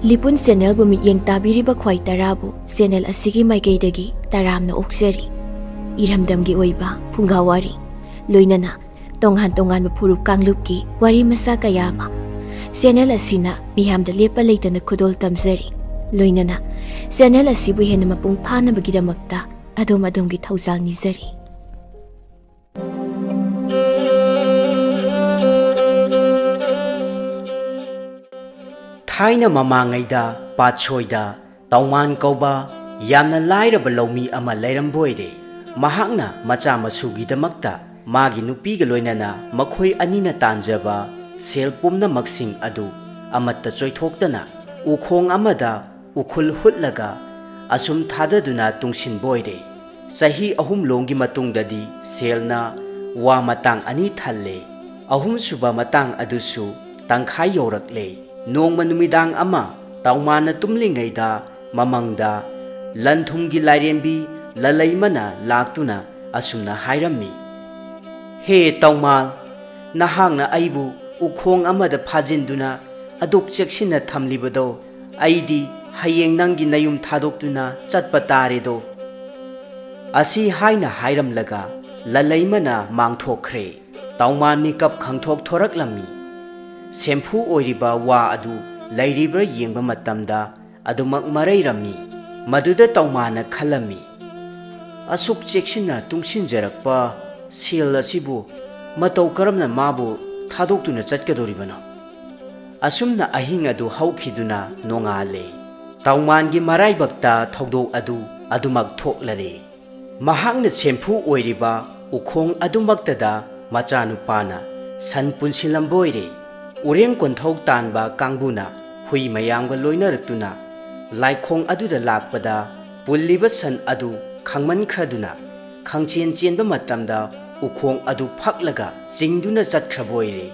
Lipun channel bu mityeng tabiriba khwai tarabu channel asigi maikeidagi taramna okjari. Iramdamgi oiba phungawari loinana tonghan furup kanglupki wari masa kayama channel asina miyamda lepa leitana khudol tamjari loinana channel asibu hena mapung phanabagidamagta adom-adom thawjal nijari. Thaina mamangaida patsoida tauman kauba yamna lairaba lawmi ama leiramboide mahakna macha masugidamakta magi nupiga loinana makhoi anina tanjaba sel pumna maksing adu amatta choithoktana ukhong amada ukhul hutlaga asum thadaduna tungsin boide sahi ahum longi matungdadi selna wa matang ani thalle ahum suba matang adusu tangkhai yorakle nong manumidang ama taumana tumlingaida mamangda lanthumgi lairembi lalaimana laktuna asumna hairammi he taumal nahangna aibu ukhong amada phajinduna aduk cheksina thamlibado aidi hayeng nangi nayum thadoktuna chatpa taredo asi haina hairamlaga lalaimana mangthokkhre tauman mikap khangthok thoraklami sempu oiriba wa adu lairibra yengba matamda adumak marairammi maduda taumana khalami asuk cheksina tungsinjarakpa sel asibu matau karamna mabu thadoktuna chatkadoribano asumna ahing adu haukhiduna nongale taumangi maraibakta thodok adu adumak thoklare mahakna sempu oiriba ukhong adumaktada machanupana san punsilamboire ureng konthok tanba kangbuna hui mayangba loinaratuna laikhong aduda lakpada pulliba san adu khangman khraduna khangchen chenba matamda ukhong adu phaklaga jingduna chatkhraboire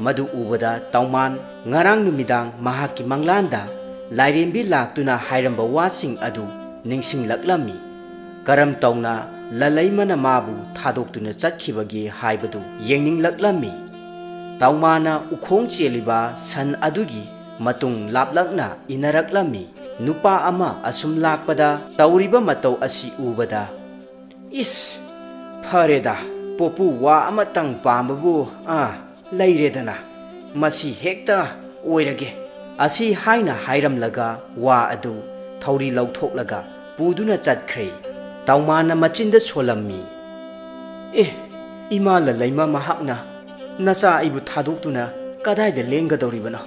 madu ubada tauman ngarang numidang mahaki manglanda lairembi laktuna hairamba wasing adu ningsing laklami karam tauna lalaimana mabu thadoktuna chatkibagi haibadu yengning laklami taumana ukhong cheliba san adugi matung laplakna inaraklami nupa ama asum lakpada tauriba matau asi ubada is phareda popu wa amatang pambabu leiredana masi hekta oirage asi haina hairamlaga wa adu thauri lauthoklaga puduna chatkhre taumana machinda solammi ima lalaima mahakna nacha ibu thadoktuna kadaida lenggadoribano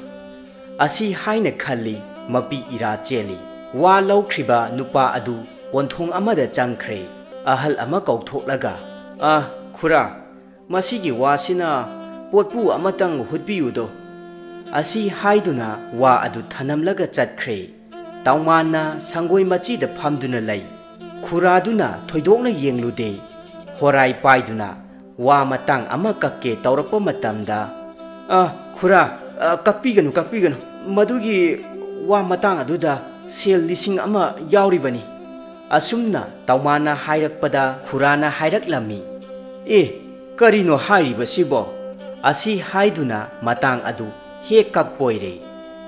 asi haina khalli mapi ira cheli wa laukhriba nupa adu ponthong amada changkhre ahal ama kauthoklaga khura masigi wasina potpu amatang hutbiyudo asi haiduna wa adu thanamlaga chatkhre taumana sangoi machi da phamduna lai khuraduna thoidokna yenglude horai paiduna wa matang ama kakke taurakpa matamda khura kakpiganu madugi wa matang aduda sel lising ama yauribani asumna taumana hairakpada khurana hairaklami karino hairibasibo asi haiduna matang adu he kakpoire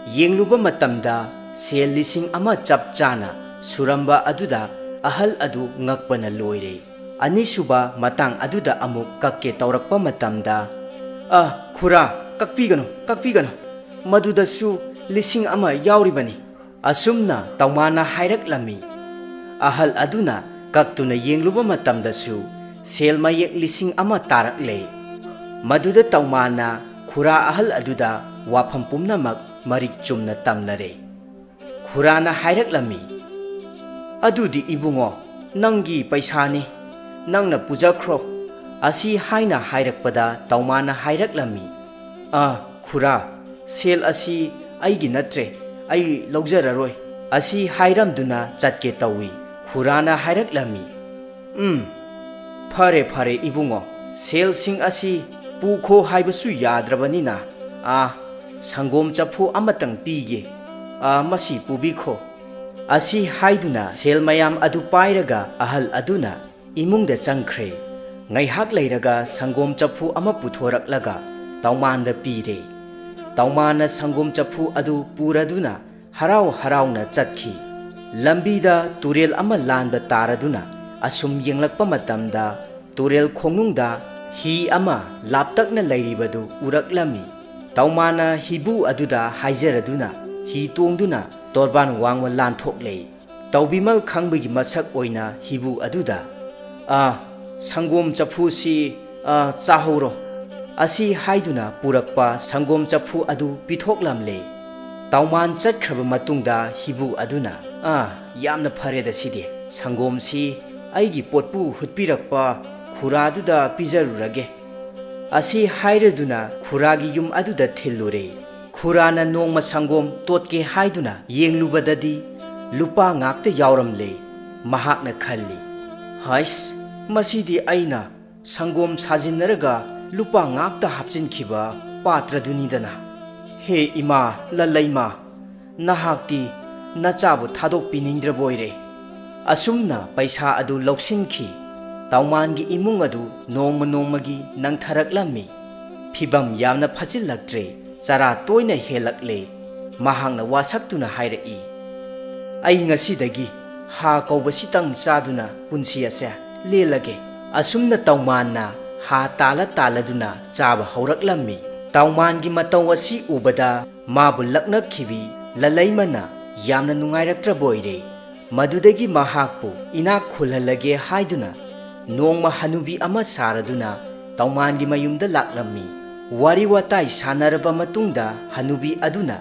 yengluba matamda sel lising ama chapchana suramba aduda ahal adu ngakpana loire anisuba matang aduda amuk kakke taurakpa matamda khura kakpiganu maduda su lising ama yauribani asumna taumana hairaklami ahal aduna kaktuna yengluba matamda su sel mayek lising ama tarakle maduda taumana khura ahal aduda wafam pumnamak marik chumna tamlare khurana hairaklami adudi ibungo nangi paisani nangna pujakhro asi haina hairakpada taumana hairaklami khura sel asi aigi natre ai logjararoi asi hairamduna chatke tawi khurana hairaklami fare ibungo sel sing asi pukho haibasu yadrabanina sangom chapu amatang pige masi pubikho asi haiduna sel mayam adu pairaga ahal aduna imungda changkhre ngaihak leiraga sangom chapu ama puthoraklaga taumanda pire taumana sangom chapu adu puraduna हराव हरावना चटखी लंबीदा तुरेल अमा लानबा तारदुना assume येंगलकपा मतमदा तुरेल खोंगनुंगदा ही अमा लापतकना लैरिबदु उरकलमी तौमाना हिबु अदुदा हाइजरदुना ही तोंगदुना तोरबान वांगवा लानथोकले तौबिमल खंगबगी मसक ओइना हिबु अदुदा संगोम चफुसी चाहौरो असी हाइदुना पुरकपा संगोम चफु अदु पिथोकलमले तौमान चटख्रब मतुंगदा हिबु अदुना यामना फरेदा सिदे संगोमसी आइगी पोटपु हुटपिरकपा खुरादुदा पिजरुरगे असी हाइरदुना खुरागी yum अदुदा थिल्लुरे Khurana Nongma संगोम तोटके हाइदुना येंगलुबददी लुपा ngakte यावरमले महाकना खल्ली हाइस मसीदी आइना संगोम साजिनरगा लुपा ngakta हापचिनखिबा पात्रदुनिदना हे इमा ललैमा नहाक्ति नचाबु थादोक पिनिंद्रबोइरे असुमना पैसा अदु लौसिनखि तौमानगी इमुंग अदु नोंगम नोंगमगी नंगथरकलमी फिबम यामना फजिलक्त्रे चरा तोयना हेलकले महांगना वासक्तुना हाइरई आई ngasiदगी हा कौबसितंग चादुना पुंसी असे लेलगे असुमना तौमानना हा ताला तालदुना चाबा हौरकलमी तौमानगी मतौ असी उबदा माबु लक्नखिबी ललैमना यामना नुंगाइरक्त्रबोइरे मदुदगी महाकपु इनाक खुलहलगे हाइदुना नोंगमा हनुबी अमा सारदुना तौमानगी मयुमदा लाक्लमी वारी वाताई सानरबा मतुंगदा हनुबी अदुना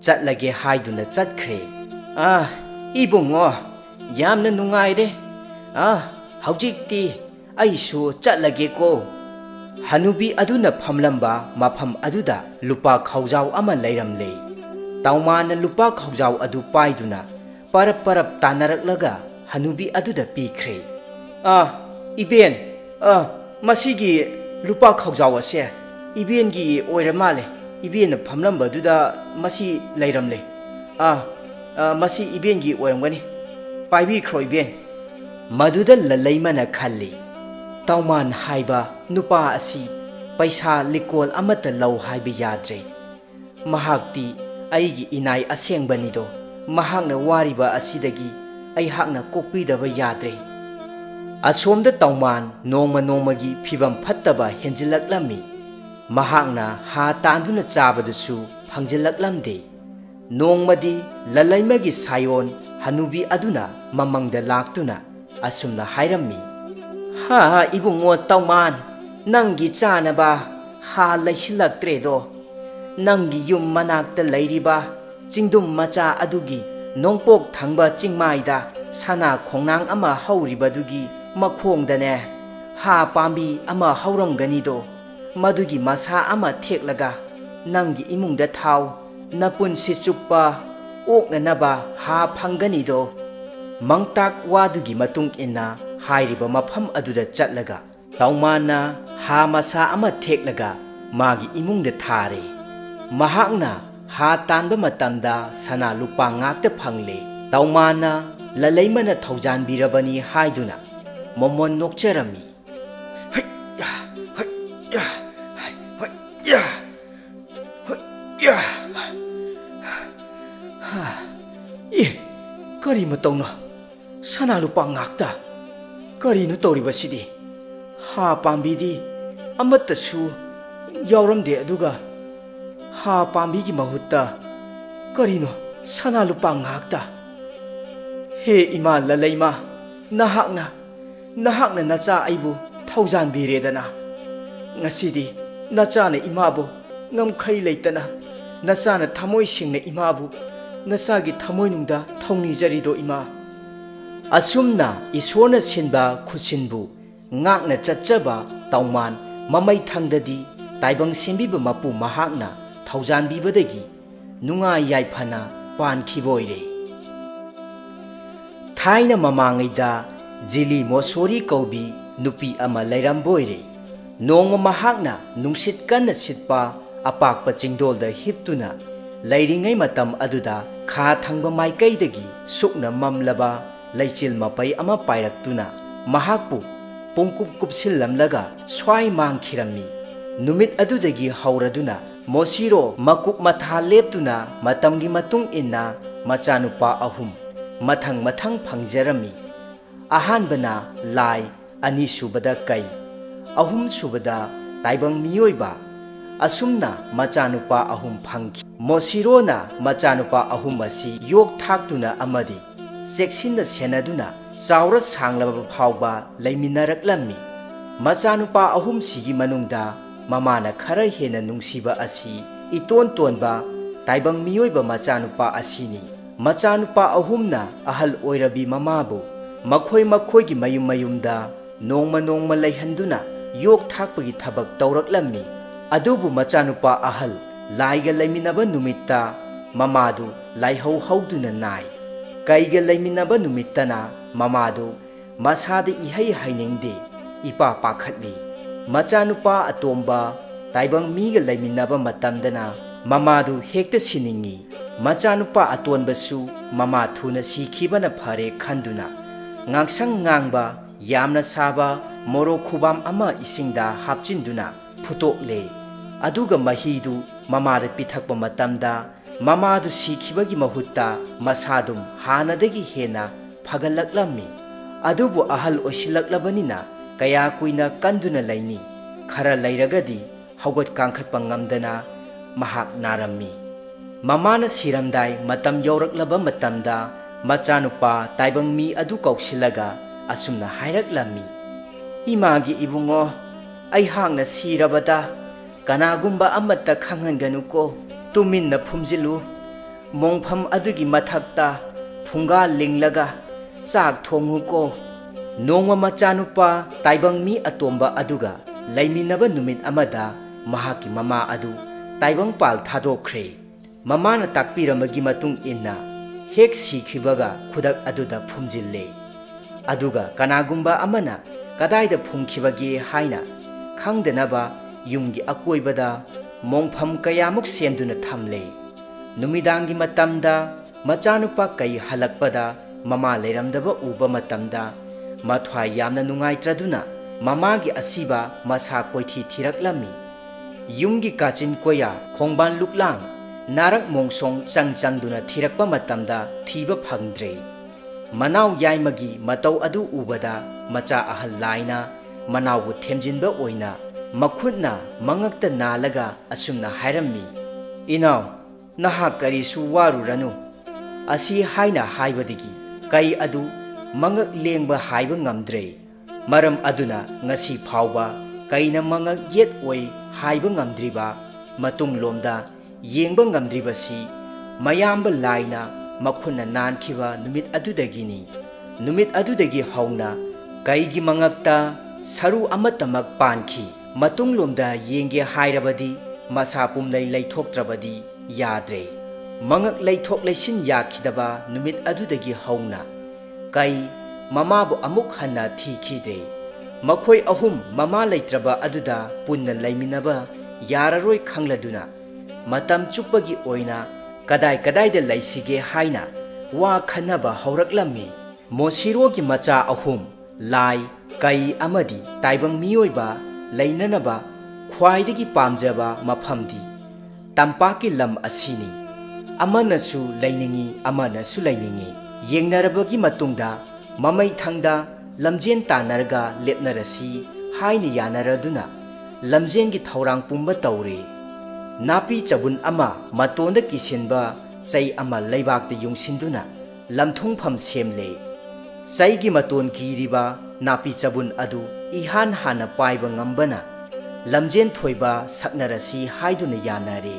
चटलगे हाइदुना चटख्रे इबुंगो यामना नुंगाइरे हौजिक्ति आइसु चटलगे को हनुबी अदुना फमलंबा मफम अदुदा लुपा खौजाव अमा लैरमले तौमाना लुपा खौजाव अदु पाइदुना परप परप तानरकलगा हनुबी अदुदा पीख्रे इबेन मसीगी लुपा खौजाव असे इबेनगी ओइरमाले इबेन फमलंबदुदा मसी लैरमले मसी इबेनगी ओइरमगनी पाइबिख्रो इबेन मदुदा ललैमना खल्ली तौमान हाइबा नुपा असी पैसा लिकोल अमत लौ हाइबा याद्रे महाक्ति आइगी इनाई असेंगबनिदो महाक्ना वारिबा असिदगी अइहाक्ना कोकपिदबा याद्रे असोमदा तौमान नोंगमा नोंगमगी फिबम फत्तबा हेंजिलक्लमी महाक्ना हा तांदुना चाबदसु फंजिलक्लमदे नोंगमदी ललैमगी सायोन हनुबी अदुना ममंगदा लाक्तुना असुमना हाइरम्मी इबुंगो तौमान नंगी चानबा हा लैसिलक्त्रेदो नंगी युम मनाक्ता लैरिबा चिंगदुम मचा अदुगी नोंपोक थंगबा चिंगमाइदा सना खोंनांग अमा हौरिबदुगी मखोंगदने हा पांबी अमा हौरमगनिदो मदुगी मसा अमा थेक्लगा नंगी इमुंगदा थाव नपुनसि चुप्पा ओकननबा हा फंगनिदो मंगताक वादुगी मतुंग इन्ना हाइरिबा मफम अदुदा चटलगा तौमाना हा मसा अमा थेक्लगा मागी इमुंगदा थारे महाक्ना हा तानबा मतमदा सना लुपा ngakta फंगले तौमाना ललैमना थौजानबिरबनी हाइदुना मोमोन नोक्चरमी करी मतौनो सना लुपा ngakta करीनु तौरिबसिदी हा पांबीदी अमत्तसु यावरमदे अदुगा हा पांबीगी महुत्ता करीनो सना लुपा ngakta हे इमा ललैमा नहाक्ना नचा आइबु थौजानबिरेदना ngasiदी नचाना इमाबु ngमखै लैतना नचाना थमोय सिंगना इमाबु नचागी थमोयनुंगदा थौनिजरिदो इमा असुमना ईश्वरना सिनबा खुसिनबु ngakna चच्चबा तौमान ममै थंगददी ताइबंग सेंबिबा मपु महाक्ना थौजानबिबदगी नुंगाय याइफना पानखिबोइरे थाइना ममांगैदा जिली मोसोरी कौबी नुपी अमा लैरमबोइरे नोंग महाक्ना नुंसित कन्ना सिटपा अपाकपा चिंगदोलदा हिपतुना लैरिङै मतम अदुदा खा थंगबा माइकैदगी सुकना ममलबा लैचिल मपै अमा पाइरक्तुना महाकपु पुंकुप कुपसिलमलगा स्वाइ मांगखिरम्मी नुमित अदुदगी हौरदुना मोसिरो मकुक मथा लेप्तुना मतमगी मतुंग इन्ना machanupa ahum mathang mathang phangjarami. Ahanbana lai, ani subada kai, ahum subada taibang miyoiba. Asumna machanupa ahum phangki. Mosirona machanupa ahum asi yok thaktuna amadi seksinda senaduna chaura sanglaba phawba leiminaraklami. Machanupa ahum sigi manungda mamana khara hena nungsiba asi iton tonba taibang miyoiba machanupa asini. Machanupa ahumna ahal oirabi mamabu makhoi makhoigi mayum mayumda nongma nongma leihanduna yok thakpagi thabak tawraklami. Adubu machanupa ahal laiga leiminaba numitta mamadu laihau hauduna nai. Kaiga leiminaba numittana mamadu masada ihai hainingde ipa pakhatli. Machanupa atomba taibang miga leiminaba matamdana mamadu hekta siningi. Machanupa atonbasu mama thuna sikhibana phare khanduna ngangsang ngangba yamna saba moro khubam ama isingda hapchinduna phutokle. Aduga mahidu mamada pithakpa matamda mamadu sikhibagi mahutta masadum hanadagi hena phagalaklami. Adubu ahal oisilaklabanina kaya kuina kanduna laini. Khara lairagadi haugat kangkhatpa ngamdana mahak narami. Mamana siramdai matam yauraklaba matamda machanupa taibang mi adu kausilaga asumna hairaklami. Imagi ibungo, ai hangna sirabada kanagumba amata khanghanganuko tuminna phumjilu. Mongpham adugi mathakta phunga linglaga chak thonguko. Nongma machanupa taibang mi atomba aduga leiminaba numit amada mahaki mama adu taibang pal thadokkhre. Mamana takpiramagi matung inna hek sikhibaga khudak aduda phumjille. Aduga kanagumba amana kadaida phumkhibagi haina khangdanaba yumgi akoibada mongpham kayamuk semduna thamle. Numidangi matamda machanupa kai halakpada mama leiramdaba uba matamda mathwai yamna nungaitraduna mamagi asiba masa koithi thiraklami. Yumgi kachin koya khongban luklang narak mongsong changchanduna thirakpa matamda thiba phangdre. Manau yaimagi matau adu ubada macha ahal laina manaubu themjinba oina makhutna mangakta nalaga asumna hairammi. Inau naha karisu waruranu asi haina haibadigi kai adu mangak lengba haiba ngamdre. Maram aduna ngasi phawba kaina mangak yet oi haiba ngamdriba matung lomda yengba ngamdribasi mayamba laina makhuna nankhiba numit adudagini. Numit adudagi hauna kaigi mangakta saru amatamak pankhi. Matung lomda yenge hairabadi masa pumlai leithoktrabadi yadre. Mangak leithok leisin yakhidaba numit adudagi hauna kai mamabu amuk hanna thikhidre. Makhoi ahum mama leitraba aduda punna leiminaba yararoi khangladuna matam chupagi oina kadai kadaida leisige haina wa khanaba hauraklammi. Mosirogi macha ahum lai kai amadi taibang miyoiba lainanaba khwaidagi pamjaba mafamdi tampaki lam asini. Amanasu lainingi amanasu lainingi. Yengnarabagi matungda mamai thangda lamjen tanarga lepnarasi haina yanaraduna lamjengi thaurang pumba tawre. Napi chabun ama matonda kisinba sai ama leibakta yungsinduna lamthungpham semle. Saigi maton kiriba napi chabun adu ihan hana paiba ngambana lamjen thoiba saknarasi haiduna yanare.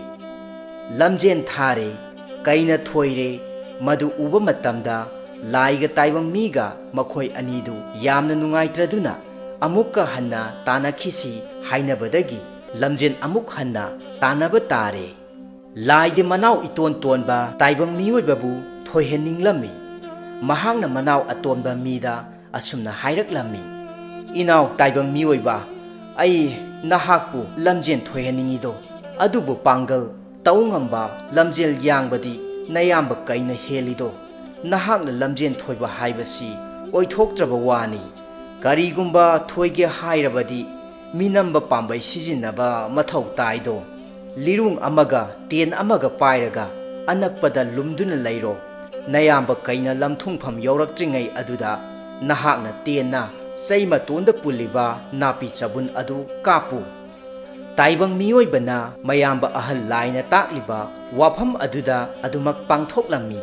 Lamjen thare kaina thoire madu uba matamda laiga taibang miga makhoi anidu yamna nungaitraduna amukka hanna tanakhisi hainabadagi lamjen amuk hanna tanaba tare. Laide manau iton tonba taibang miyoibabu thoihenninglami. Mahangna manau atonba mida asumna hairaklammi. Inau taibang miyoiba ai nahakpu lamjen thoihenningido adubu pangal taungamba lamjel yangbadi nayamba kaina helido. Nahakna lamjen thoiba haibasi oithoktraba wani. Karigumba thoige hairabadi minamba pambai sijinnaba mathau taido. Lirung amaga ten amaga pairaga anakpada lumduna leiro Nayamba kaina lamthungpham yauraktringay aduda nahakna tenna chai matonda puliba napi chabun adu kapu. Taibang miyoibana mayamba ahal laina takliba wafam aduda adumak pangthoklammi.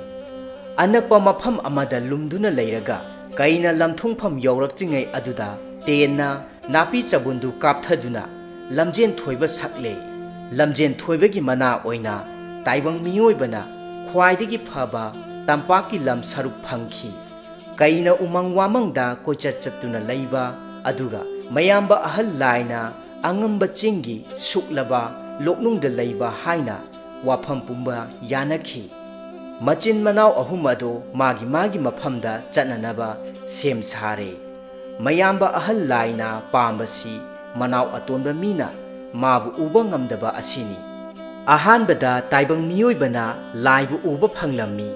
Anakpa mafam amada lumduna leiraga kaina lamthungpham yauraktringay aduda tenna napi chabundu kapthaduna lamjen thoiba sakle. Lamjen thoibagi mana oina taibang miyoibana khwaidagi phaba tampaki lam saruk phangki. Kaina umang wamangda koichat chatuna leiba aduga mayamba ahal laina angamba chingi suklaba loknungda leiba haina wafam pumba yanakhi. Machin manau ahum ado magi mafamda chatnanaba sem sare. Mayamba ahal laina pambasi manau atonba mina mabu uba ngamdaba asini. Ahanbada taibang miyoibana laibu uba phanglammi.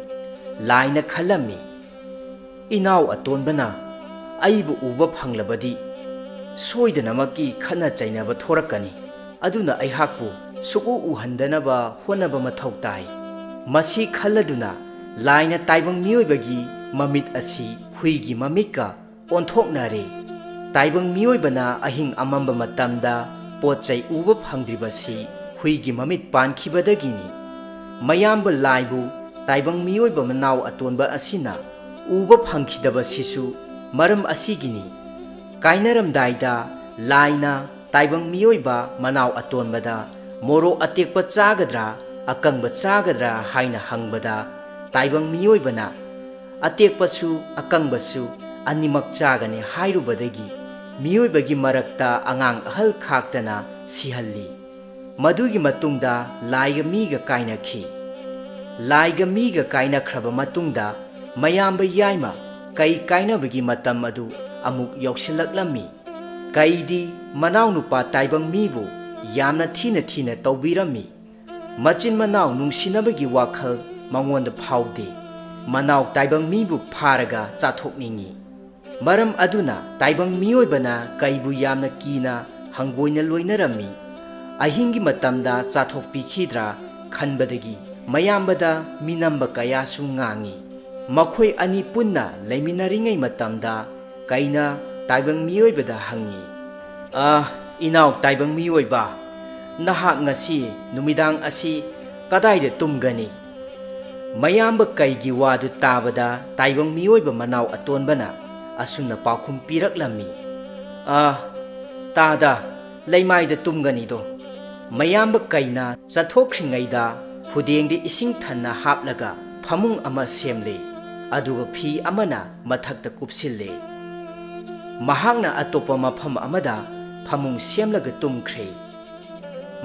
Laina khalammi. Inaw atonbana aibu uba phanglabadi soidanamaki khana chainaba thorakani. Aduna aihakpu suku uhandanaba honaba mathau tai. Masi khaladuna laina taibang miyoibagi mamit asi huigi mamika onthoknare. Taibang miyoibana ahing amamba matamda pochai uba phangdribasi huigi mamit pankhibadagini. Mayamba laibu taibang miyoiba manaw atonba asina uba phangkhidaba sisu maram asigini. Kainaramdaida laina taibang miyoiba manaw atonbada moro atekpa chagadra akangba chagadra haina hangbada taibang miyoibana atekpasu akangbasu animak chagani hairubadagi miyoibagi marakta angang ahal khaktana sihalli. Madugi matungda laiga miga kainakhi. Laiga miga kainakhraba matungda mayamba yaima kai kainabagi matam adu amuk yauksilaklammi. Kaidi manaw nupa taibang mibu yamna thina tawbirammi. Machin manaw nungsinabagi wakhal mangonda phaude. Manaw taibang mibu pharaga chathokningi. Maram aduna taibang miyoibana kaibu yamna kina hangoina loinarammi. Ahingi matamda chathokpikhidra khanbadagi mayambada minamba kayasu ngangi. Makhoi ani punna leiminaringai matamda kaina taibang miyoibada hangi. Inaw taibang miyoiba nahak ngasi numidang asi kadaida tumgani. Mayamba kaigi wadu tabada taibang miyoiba manaw atonbana asuna pakhum piraklammi. Tada leimaida tumgani do. Mayamba kaina chathokringaida hudengde ising thanna haplaga phamung ama semle aduga phi amana mathakta kupsille. Mahakna atopa mafam amada phamung semlaga tumkhre.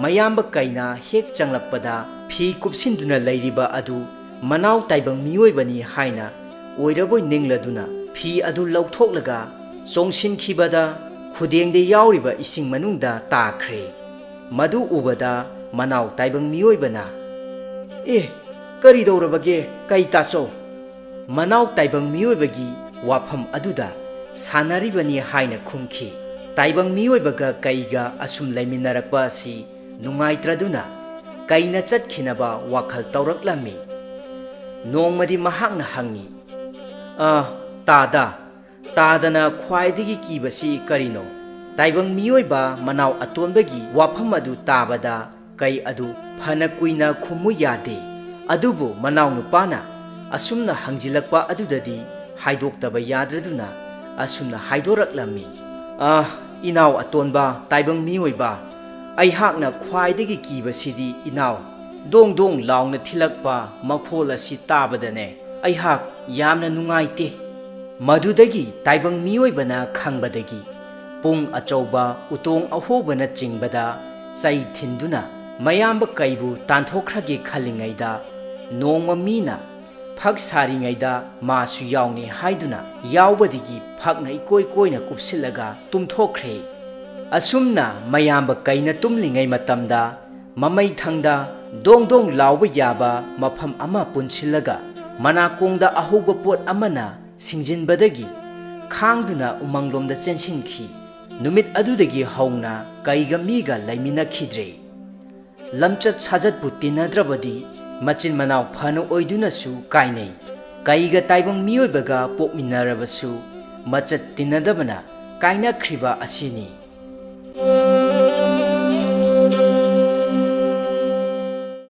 Mayamba kaina hek changlakpada phi kupsinduna leiriba adu manaw taibang miyoibani haina oiraboi ningladuna phi adu lauthoklaga chongsinkhibada khudengde yauriba ising manungda takhre. Madu ubada manaw taibang miyoibana kari daurabage kai taso. Manaw taibang miyoibagi wafam aduda sanaribani haina khumki. Taibang miyoibaga kaiga asum leiminarakpa asi nungaitraduna kaina chatkhinaba wakhal tauraklammi. Nongmadi mahakna hangi. Tadana khwaidagi kibasi karino. Taibang miyoiba manaw atonbagi wafam adu tabada kai adu phana kuina khumu yade. Adubu manaw nupana asumna hangjilakpa adudadi haidoktaba yadraduna asumna haidoraklammi. Inaw atonba taibang miyoiba aihakna khwaidagi kibasidi inaw dong launa thilakpa makhol asi tabadane aihak yamna nungaite. Madudagi taibang miyoibana khangbadagi pung achauba utong ahobana chingbada chai thinduna mayamba kaibu tanthokhrage khalingaida nongma mina phak saringaida masu yauni haiduna yaubadigi phakna koina kupsilaga tumthokre. Asumna mayamba kaina tumlingai matamda mamai thangda dong lauba yaba mafam ama punsilaga manakongda ahoba pot amana singjinbadagi khangduna umanglomda chensinkhi. Numit adudagi hauna kaiga miga laiminakhidre. Lamchat sajat puttinadrabadi machin manaw phano oidunasu kainai. ꯀꯩꯒ ꯇꯥꯏꯕꯪ ꯃꯤꯑꯣꯏꯕꯒ ꯄꯣꯛꯃꯤꯟꯅꯔꯕꯁꯨ ꯃꯆꯠ ꯇꯤꯟꯅꯗꯕꯅ ꯀꯥꯏꯅꯈ꯭ꯔꯤꯕ ꯑꯁꯤꯅꯤ꯫